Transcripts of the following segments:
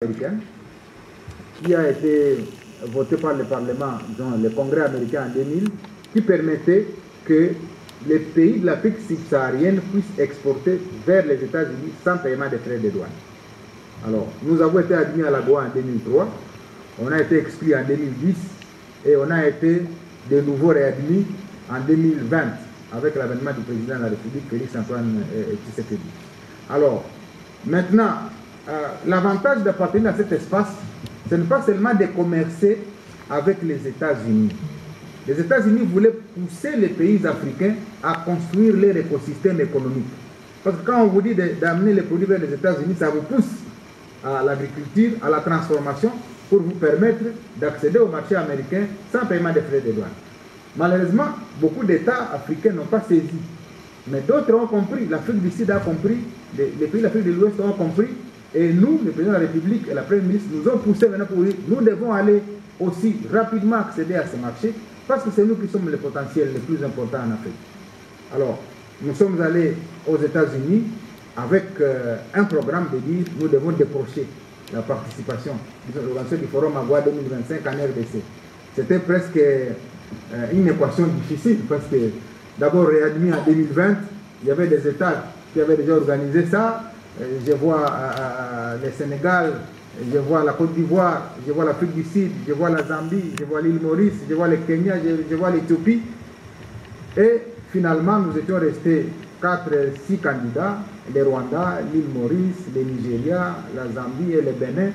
africaine qui a été votée par le Parlement, dans le Congrès américain en 2000, qui permettait que les pays de l'Afrique subsaharienne puissent exporter vers les États-Unis sans paiement de frais de douane. Alors, nous avons été admis à l'AGOA en 2003, on a été exclus en 2010 et on a été de nouveau réadmis en 2020 avec l'avènement du président de la République, Félix-Antoine Tshisekedi. Alors, maintenant, l'avantage d'appartenir à cet espace, ce n'est pas seulement de commercer avec les États-Unis. Les États-Unis voulaient pousser les pays africains à construire leur écosystème économique. Parce que quand on vous dit d'amener les produits vers les États-Unis, ça vous pousse à l'agriculture, à la transformation, pour vous permettre d'accéder au marché américain sans paiement de frais de douane. Malheureusement, beaucoup d'États africains n'ont pas saisi. Mais d'autres ont compris, l'Afrique du Sud a compris, les pays de l'Afrique de l'Ouest ont compris, et nous, le président de la République et la Première ministre, nous ont poussé maintenant pour dire nous devons aller aussi rapidement accéder à ce marché, parce que c'est nous qui sommes le potentiel le plus important en Afrique. Alors, nous sommes allés aux États-Unis avec un programme de dire nous devons décrocher la participation de l'organisation du Forum AGOA 2025 en RDC. C'était presque une équation difficile parce que d'abord réadmis en 2020, il y avait des États qui avaient déjà organisé ça. Je vois le Sénégal, je vois la Côte d'Ivoire, je vois l'Afrique du Sud, je vois la Zambie, je vois l'île Maurice, je vois le Kenya, je vois l'Éthiopie. Et finalement, nous étions restés 6 candidats, le Rwanda, l'île Maurice, le Nigeria, la Zambie et le Bénin.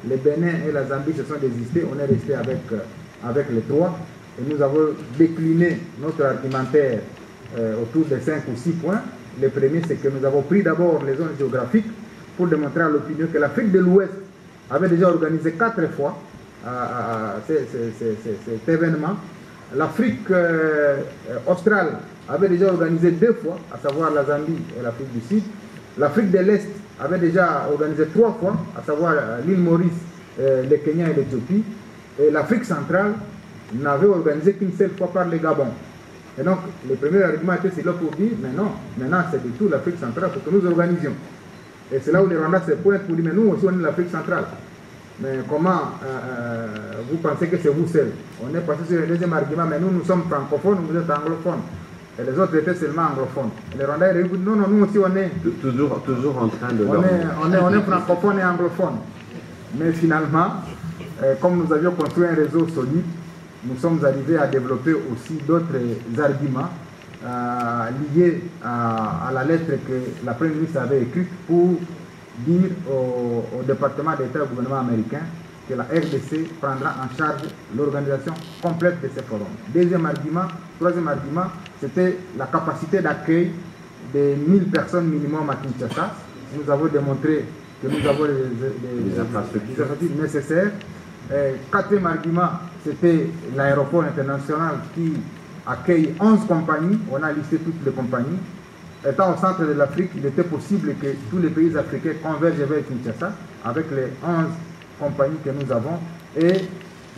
Le Bénin et la Zambie se sont désistés, on est resté avec les 3. Et nous avons décliné notre argumentaire autour de 5 ou 6 points. Le premier, c'est que nous avons pris d'abord les zones géographiques pour démontrer à l'opinion que l'Afrique de l'Ouest avait déjà organisé 4 fois cet événement. L'Afrique australe avait déjà organisé 2 fois, à savoir la Zambie et l'Afrique du Sud. L'Afrique de l'Est avait déjà organisé 3 fois, à savoir l'île Maurice, le Kenya et l'Éthiopie. Et l'Afrique centrale n'avait organisé qu'une seule fois par le Gabon. Et donc, le premier argument était c'est là pour dire, mais non, maintenant c'est du tout l'Afrique centrale pour que nous organisions. Et c'est là où les Rwandais se pointent pour dire, mais nous aussi on est l'Afrique centrale. Mais comment vous pensez que c'est vous seul? On est passé sur le deuxième argument, mais nous sommes francophones, vous êtes anglophones. Et les autres étaient seulement anglophones. Et les Rwandais disent, non, non, nous aussi on est... Toujours en train de... On est francophones et anglophones. Mais finalement, comme nous avions construit un réseau solide, nous sommes arrivés à développer aussi d'autres arguments liés à la lettre que la Première ministre avait écrite pour dire au département d'État et au gouvernement américain que la RDC prendra en charge l'organisation complète de ces forums. Deuxième argument, troisième argument, c'était la capacité d'accueil de 1000 personnes minimum à Kinshasa. Nous avons démontré que nous avons les infrastructures nécessaires. Quatrième argument, c'était l'aéroport international qui accueille 11 compagnies. On a listé toutes les compagnies. Étant au centre de l'Afrique, il était possible que tous les pays africains convergent vers Kinshasa avec les 11 compagnies que nous avons. Et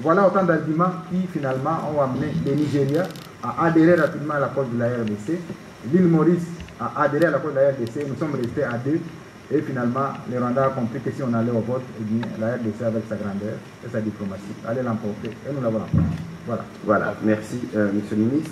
voilà autant d'arguments qui finalement ont amené le Nigeria à adhérer rapidement à la cause de la RDC. L'île Maurice a adhéré à la cause de la RDC. Nous sommes restés à 2. Et finalement, les Rwandais ont compris que si on allait au vote, eh bien, la RDC avec sa grandeur et sa diplomatie allait l'emporter. Et nous l'avons emporté. Voilà. Voilà, merci, monsieur le ministre.